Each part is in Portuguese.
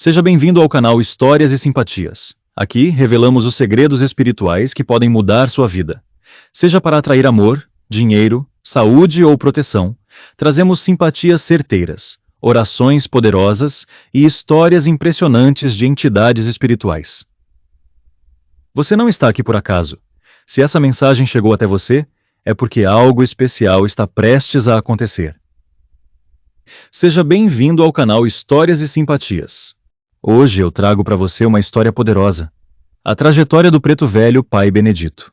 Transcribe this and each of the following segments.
Seja bem-vindo ao canal Histórias e Simpatias. Aqui revelamos os segredos espirituais que podem mudar sua vida. Seja para atrair amor, dinheiro, saúde ou proteção, trazemos simpatias certeiras, orações poderosas e histórias impressionantes de entidades espirituais. Você não está aqui por acaso. Se essa mensagem chegou até você, é porque algo especial está prestes a acontecer. Seja bem-vindo ao canal Histórias e Simpatias. Hoje eu trago para você uma história poderosa. A trajetória do Preto Velho Pai Benedito.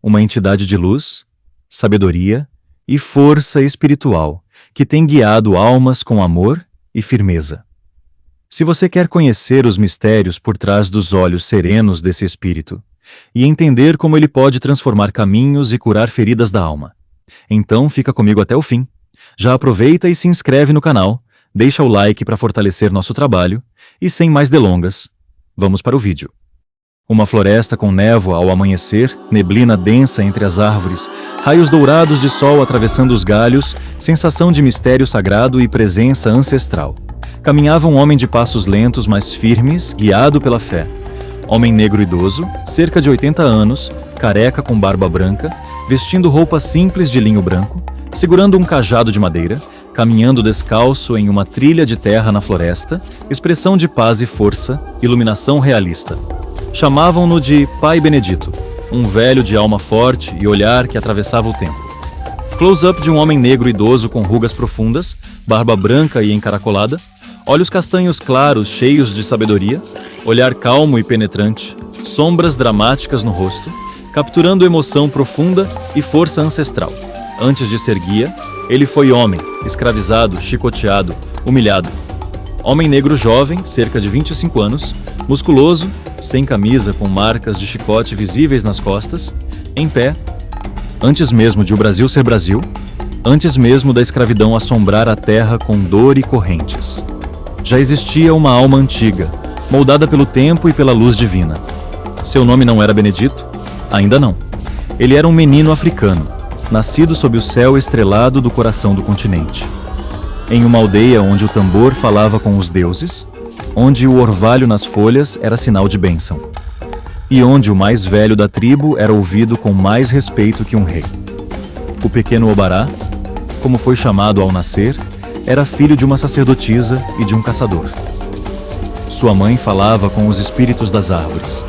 Uma entidade de luz, sabedoria e força espiritual que tem guiado almas com amor e firmeza. Se você quer conhecer os mistérios por trás dos olhos serenos desse espírito e entender como ele pode transformar caminhos e curar feridas da alma, então fica comigo até o fim. Já aproveita e se inscreve no canal, deixa o like para fortalecer nosso trabalho e, sem mais delongas, vamos para o vídeo. Uma floresta com névoa ao amanhecer, neblina densa entre as árvores, raios dourados de sol atravessando os galhos, sensação de mistério sagrado e presença ancestral. Caminhava um homem de passos lentos, mas firmes, guiado pela fé. Homem negro idoso, cerca de 80 anos, careca com barba branca, vestindo roupa simples de linho branco, segurando um cajado de madeira, caminhando descalço em uma trilha de terra na floresta, expressão de paz e força, iluminação realista. Chamavam-no de Pai Benedito, um velho de alma forte e olhar que atravessava o tempo. Close-up de um homem negro idoso com rugas profundas, barba branca e encaracolada, olhos castanhos claros cheios de sabedoria, olhar calmo e penetrante, sombras dramáticas no rosto, capturando emoção profunda e força ancestral. Antes de ser guia, ele foi homem, escravizado, chicoteado, humilhado. Homem negro jovem, cerca de 25 anos, musculoso, sem camisa, com marcas de chicote visíveis nas costas, em pé, antes mesmo de o Brasil ser Brasil, antes mesmo da escravidão assombrar a terra com dor e correntes. Já existia uma alma antiga, moldada pelo tempo e pela luz divina. Seu nome não era Benedito? Ainda não. Ele era um menino africano, nascido sob o céu estrelado do coração do continente. Em uma aldeia onde o tambor falava com os deuses, onde o orvalho nas folhas era sinal de bênção, e onde o mais velho da tribo era ouvido com mais respeito que um rei. O pequeno Obará, como foi chamado ao nascer, era filho de uma sacerdotisa e de um caçador. Sua mãe falava com os espíritos das árvores.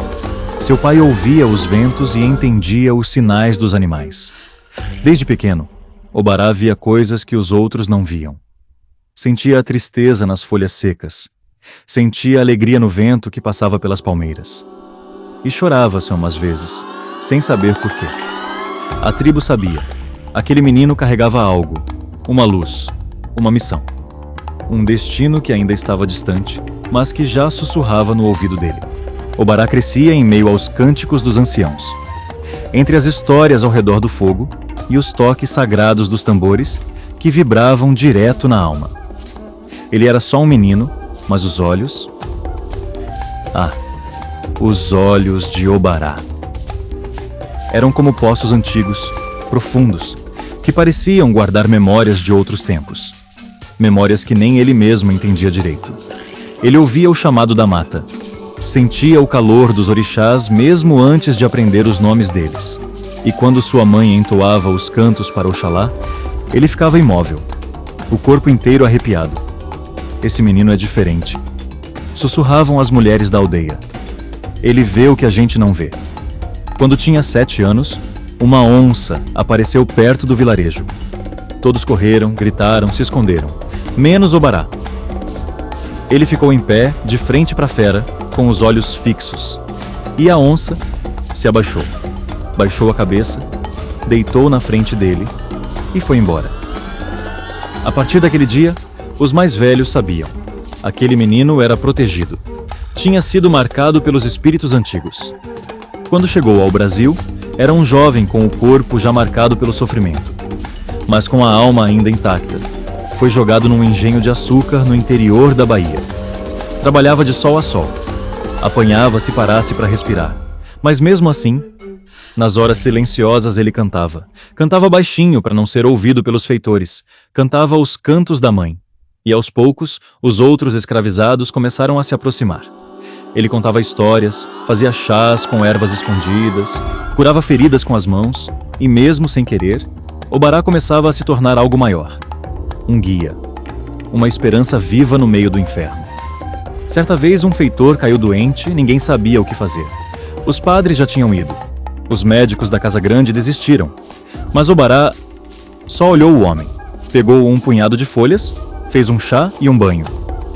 Seu pai ouvia os ventos e entendia os sinais dos animais. Desde pequeno, Obará via coisas que os outros não viam. Sentia a tristeza nas folhas secas. Sentia a alegria no vento que passava pelas palmeiras. E chorava-se umas vezes, sem saber por quê. A tribo sabia. Aquele menino carregava algo, uma luz, uma missão. Um destino que ainda estava distante, mas que já sussurrava no ouvido dele. Obará crescia em meio aos cânticos dos anciãos, entre as histórias ao redor do fogo e os toques sagrados dos tambores que vibravam direto na alma. Ele era só um menino, mas os olhos... os olhos de Obará. Eram como poços antigos, profundos, que pareciam guardar memórias de outros tempos. Memórias que nem ele mesmo entendia direito. Ele ouvia o chamado da mata. Sentia o calor dos orixás mesmo antes de aprender os nomes deles. E quando sua mãe entoava os cantos para Oxalá, ele ficava imóvel, o corpo inteiro arrepiado. Esse menino é diferente. Sussurravam as mulheres da aldeia. Ele vê o que a gente não vê. Quando tinha 7 anos, uma onça apareceu perto do vilarejo. Todos correram, gritaram, se esconderam, menos Obará. Ele ficou em pé, de frente para a fera, com os olhos fixos. E a onça se abaixou. Baixou a cabeça, deitou na frente dele e foi embora. A partir daquele dia, os mais velhos sabiam. Aquele menino era protegido. Tinha sido marcado pelos espíritos antigos. Quando chegou ao Brasil, era um jovem com o corpo já marcado pelo sofrimento, mas com a alma ainda intacta. Foi jogado num engenho de açúcar no interior da Bahia. Trabalhava de sol a sol. Apanhava se parasse para respirar. Mas mesmo assim, nas horas silenciosas ele cantava. Cantava baixinho para não ser ouvido pelos feitores. Cantava os cantos da mãe. E aos poucos, os outros escravizados começaram a se aproximar. Ele contava histórias, fazia chás com ervas escondidas, curava feridas com as mãos, e mesmo sem querer, Obará começava a se tornar algo maior. Um guia. Uma esperança viva no meio do inferno. Certa vez um feitor caiu doente e ninguém sabia o que fazer. Os padres já tinham ido. Os médicos da casa grande desistiram. Mas Obará só olhou o homem. Pegou um punhado de folhas, fez um chá e um banho.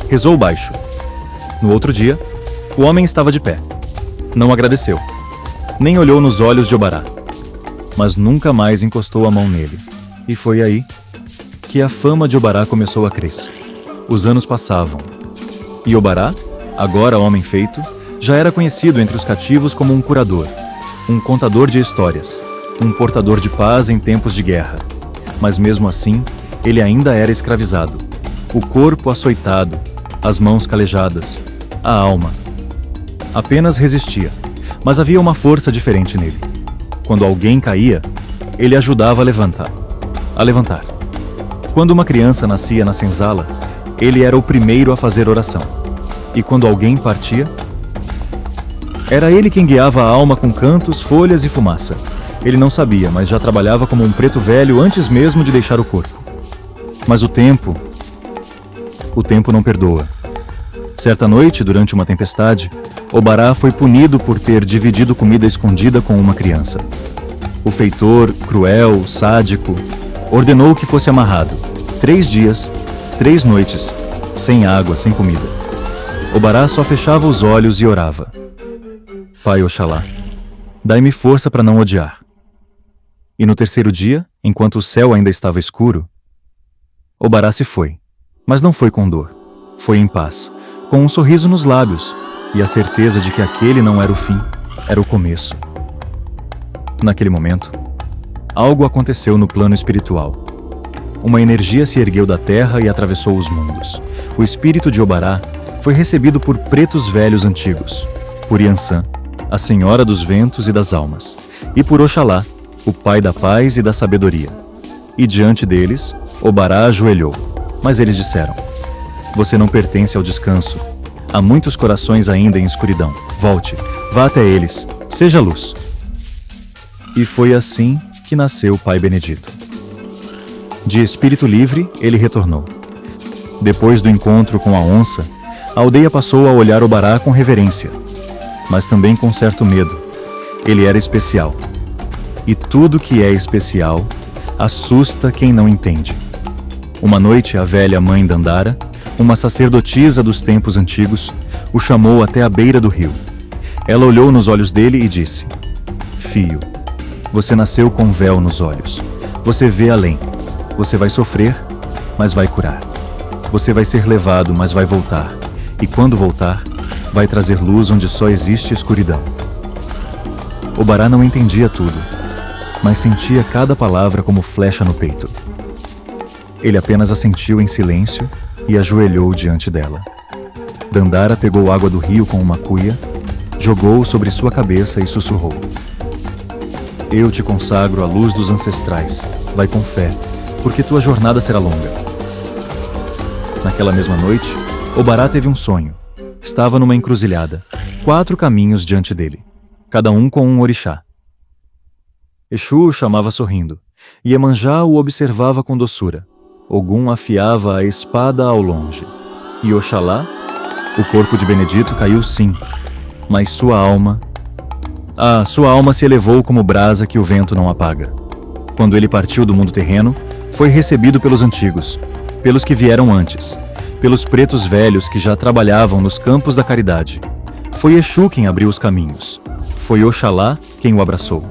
Rezou baixo. No outro dia, o homem estava de pé. Não agradeceu. Nem olhou nos olhos de Obará. Mas nunca mais encostou a mão nele. E foi aí que a fama de Obará começou a crescer. Os anos passavam. E Obará, agora homem feito, já era conhecido entre os cativos como um curador, um contador de histórias, um portador de paz em tempos de guerra. Mas mesmo assim, ele ainda era escravizado. O corpo açoitado, as mãos calejadas, a alma. Apenas resistia, mas havia uma força diferente nele. Quando alguém caía, ele ajudava a levantar. Quando uma criança nascia na senzala, ele era o primeiro a fazer oração. E quando alguém partia, era ele quem guiava a alma com cantos, folhas e fumaça. Ele não sabia, mas já trabalhava como um preto velho antes mesmo de deixar o corpo. Mas o tempo não perdoa. Certa noite, durante uma tempestade, Obará foi punido por ter dividido comida escondida com uma criança. O feitor, cruel, sádico, ordenou que fosse amarrado. 3 dias, 3 noites, sem água, sem comida. Obará só fechava os olhos e orava. Pai Oxalá, dai-me força para não odiar. E no 3º dia, enquanto o céu ainda estava escuro, Obará se foi, mas não foi com dor. Foi em paz, com um sorriso nos lábios e a certeza de que aquele não era o fim, era o começo. Naquele momento, algo aconteceu no plano espiritual. Uma energia se ergueu da terra e atravessou os mundos. O espírito de Obará foi recebido por pretos velhos antigos, por Yansan, a senhora dos ventos e das almas, e por Oxalá, o pai da paz e da sabedoria. E diante deles, Obará ajoelhou, mas eles disseram: você não pertence ao descanso. Há muitos corações ainda em escuridão. Volte, vá até eles, seja luz. E foi assim que nasceu o Pai Benedito. De espírito livre, ele retornou. Depois do encontro com a onça, a aldeia passou a olhar Obará com reverência, mas também com certo medo. Ele era especial. E tudo que é especial assusta quem não entende. Uma noite, a velha mãe Dandara, uma sacerdotisa dos tempos antigos, o chamou até a beira do rio. Ela olhou nos olhos dele e disse: filho, você nasceu com véu nos olhos. Você vê além. Você vai sofrer, mas vai curar. Você vai ser levado, mas vai voltar. E quando voltar, vai trazer luz onde só existe escuridão. Obará não entendia tudo, mas sentia cada palavra como flecha no peito. Ele apenas assentiu em silêncio e ajoelhou diante dela. Dandara pegou água do rio com uma cuia, jogou sobre sua cabeça e sussurrou: eu te consagro a luz dos ancestrais. Vai com fé, porque tua jornada será longa. Naquela mesma noite, Obará teve um sonho. Estava numa encruzilhada, 4 caminhos diante dele, cada um com um orixá. Exu o chamava sorrindo, Iemanjá o observava com doçura, Ogum afiava a espada ao longe, e Oxalá, o corpo de Benedito caiu sim, mas sua alma se elevou como brasa que o vento não apaga. Quando ele partiu do mundo terreno, foi recebido pelos antigos, pelos que vieram antes, pelos pretos velhos que já trabalhavam nos campos da caridade. Foi Exu quem abriu os caminhos. Foi Oxalá quem o abraçou.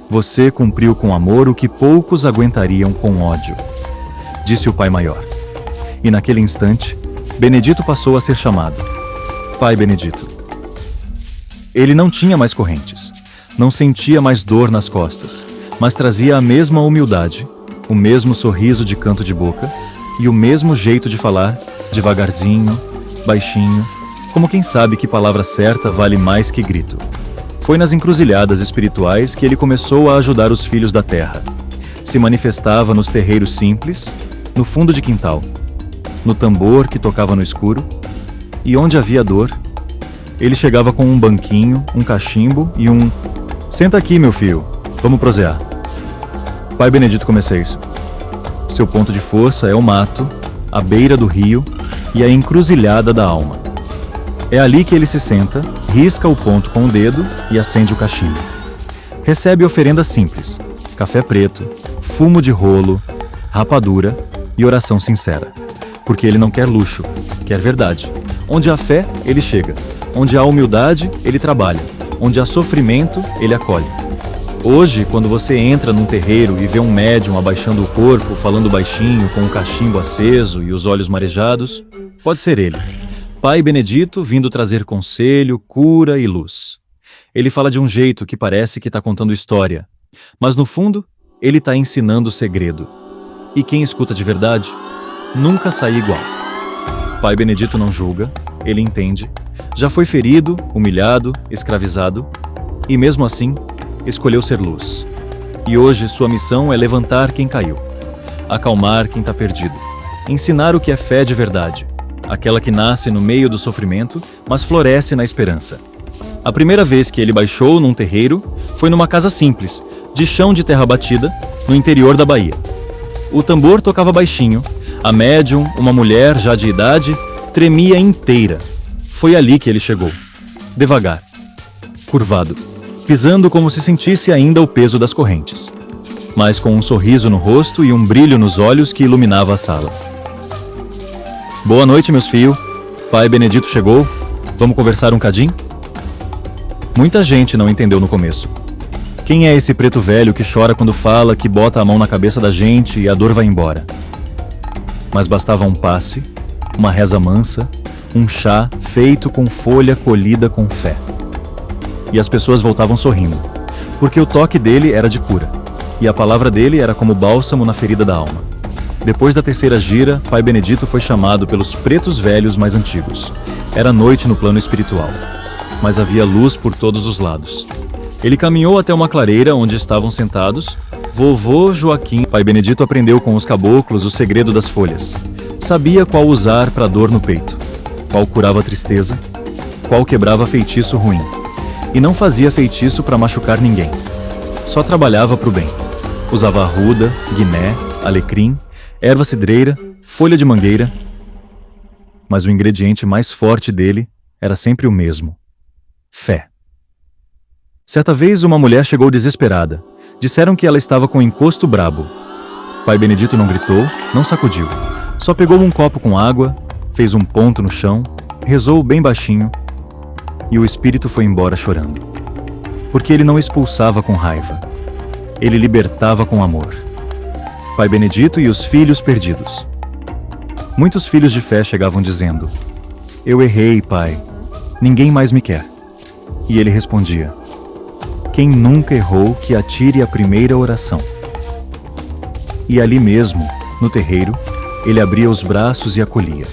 Você cumpriu com amor o que poucos aguentariam com ódio, disse o Pai Maior. E naquele instante, Benedito passou a ser chamado Pai Benedito. Ele não tinha mais correntes, não sentia mais dor nas costas, mas trazia a mesma humildade, o mesmo sorriso de canto de boca e o mesmo jeito de falar, devagarzinho, baixinho, como quem sabe que palavra certa vale mais que grito. Foi nas encruzilhadas espirituais que ele começou a ajudar os filhos da terra. Se manifestava nos terreiros simples, no fundo de quintal, no tambor que tocava no escuro, e onde havia dor, ele chegava com um banquinho, um cachimbo e um "Senta aqui, meu filho, vamos prosear." Pai Benedito Comeceiço. Seu ponto de força é o mato, a beira do rio e a encruzilhada da alma. É ali que ele se senta, risca o ponto com o dedo e acende o cachimbo. Recebe oferenda simples, café preto, fumo de rolo, rapadura e oração sincera. Porque ele não quer luxo, quer verdade. Onde há fé, ele chega. Onde há humildade, ele trabalha. Onde há sofrimento, ele acolhe. Hoje, quando você entra num terreiro e vê um médium abaixando o corpo, falando baixinho, com o cachimbo aceso e os olhos marejados, pode ser ele. Pai Benedito vindo trazer conselho, cura e luz. Ele fala de um jeito que parece que está contando história, mas no fundo, ele está ensinando segredo. E quem escuta de verdade, nunca sai igual. Pai Benedito não julga, ele entende. Já foi ferido, humilhado, escravizado, e mesmo assim, escolheu ser luz. E hoje sua missão é levantar quem caiu, acalmar quem está perdido, ensinar o que é fé de verdade, aquela que nasce no meio do sofrimento, mas floresce na esperança. A primeira vez que ele baixou num terreiro foi numa casa simples, de chão de terra batida, no interior da Bahia. O tambor tocava baixinho, a médium, uma mulher já de idade, tremia inteira. Foi ali que ele chegou, devagar, curvado, pisando como se sentisse ainda o peso das correntes, mas com um sorriso no rosto e um brilho nos olhos que iluminava a sala. "Boa noite, meus filhos. Pai Benedito chegou. Vamos conversar um cadinho?" Muita gente não entendeu no começo. Quem é esse preto velho que chora quando fala, que bota a mão na cabeça da gente e a dor vai embora? Mas bastava um passe, uma reza mansa, um chá feito com folha colhida com fé. E as pessoas voltavam sorrindo, porque o toque dele era de cura, e a palavra dele era como bálsamo na ferida da alma. Depois da terceira gira, Pai Benedito foi chamado pelos pretos velhos mais antigos. Era noite no plano espiritual, mas havia luz por todos os lados. Ele caminhou até uma clareira onde estavam sentados Vovô Joaquim. Pai Benedito aprendeu com os caboclos o segredo das folhas. Sabia qual usar para dor no peito, qual curava a tristeza, qual quebrava feitiço ruim. E não fazia feitiço para machucar ninguém. Só trabalhava para o bem. Usava arruda, guiné, alecrim, erva cidreira, folha de mangueira. Mas o ingrediente mais forte dele era sempre o mesmo: fé. Certa vez uma mulher chegou desesperada. Disseram que ela estava com encosto brabo. Pai Benedito não gritou, não sacudiu. Só pegou um copo com água, fez um ponto no chão, rezou bem baixinho e o espírito foi embora chorando. Porque ele não expulsava com raiva. Ele libertava com amor. Pai Benedito e os filhos perdidos. Muitos filhos de fé chegavam dizendo: "Eu errei, pai. Ninguém mais me quer." E ele respondia: "Quem nunca errou, que atire a primeira oração." E ali mesmo, no terreiro, ele abria os braços e acolhia.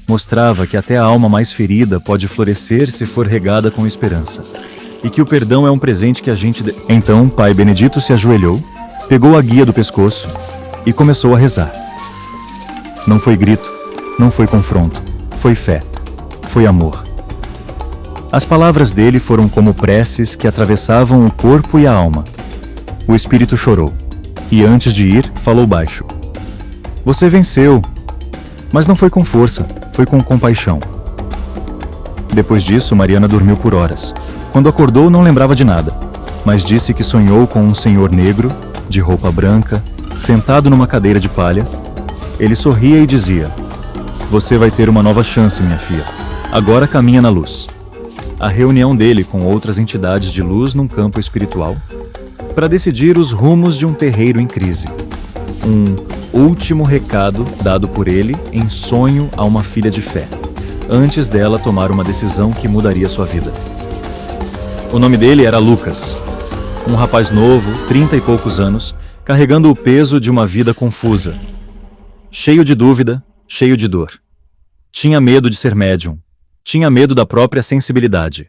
Mostrava que até a alma mais ferida pode florescer se for regada com esperança. E que o perdão é um presente que a gente... Então, Pai Benedito se ajoelhou, pegou a guia do pescoço e começou a rezar. Não foi grito, não foi confronto, foi fé, foi amor. As palavras dele foram como preces que atravessavam o corpo e a alma. O espírito chorou, e antes de ir, falou baixo: "Você venceu, mas não foi com força, foi com compaixão." Depois disso, Mariana dormiu por horas. Quando acordou, não lembrava de nada, mas disse que sonhou com um senhor negro, de roupa branca, sentado numa cadeira de palha. Ele sorria e dizia: "Você vai ter uma nova chance, minha filha. Agora caminha na luz." A reunião dele com outras entidades de luz num campo espiritual, para decidir os rumos de um terreiro em crise. Um último recado dado por ele em sonho a uma filha de fé, antes dela tomar uma decisão que mudaria sua vida. O nome dele era Lucas, um rapaz novo, 30 e poucos anos, carregando o peso de uma vida confusa, cheio de dúvida, cheio de dor. Tinha medo de ser médium. Tinha medo da própria sensibilidade.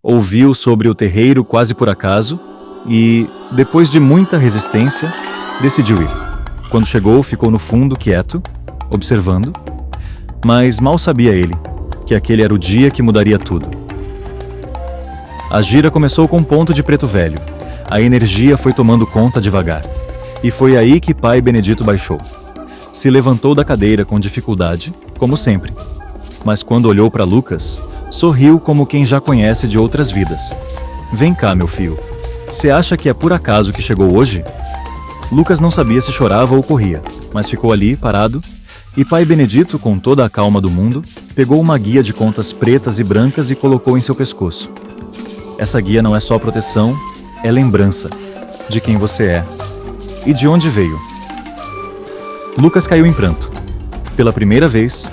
Ouviu sobre o terreiro quase por acaso e, depois de muita resistência, decidiu ir. Quando chegou, ficou no fundo, quieto, observando. Mas mal sabia ele que aquele era o dia que mudaria tudo. A gira começou com um ponto de preto velho. A energia foi tomando conta devagar. E foi aí que Pai Benedito baixou. Se levantou da cadeira com dificuldade, como sempre. Mas quando olhou para Lucas, sorriu como quem já conhece de outras vidas. Vem cá, meu filho. Você acha que é por acaso que chegou hoje? Lucas não sabia se chorava ou corria, mas ficou ali, parado, e Pai Benedito, com toda a calma do mundo, pegou uma guia de contas pretas e brancas e colocou em seu pescoço. Essa guia não é só proteção, é lembrança de quem você é e de onde veio. Lucas caiu em pranto. Pela primeira vez,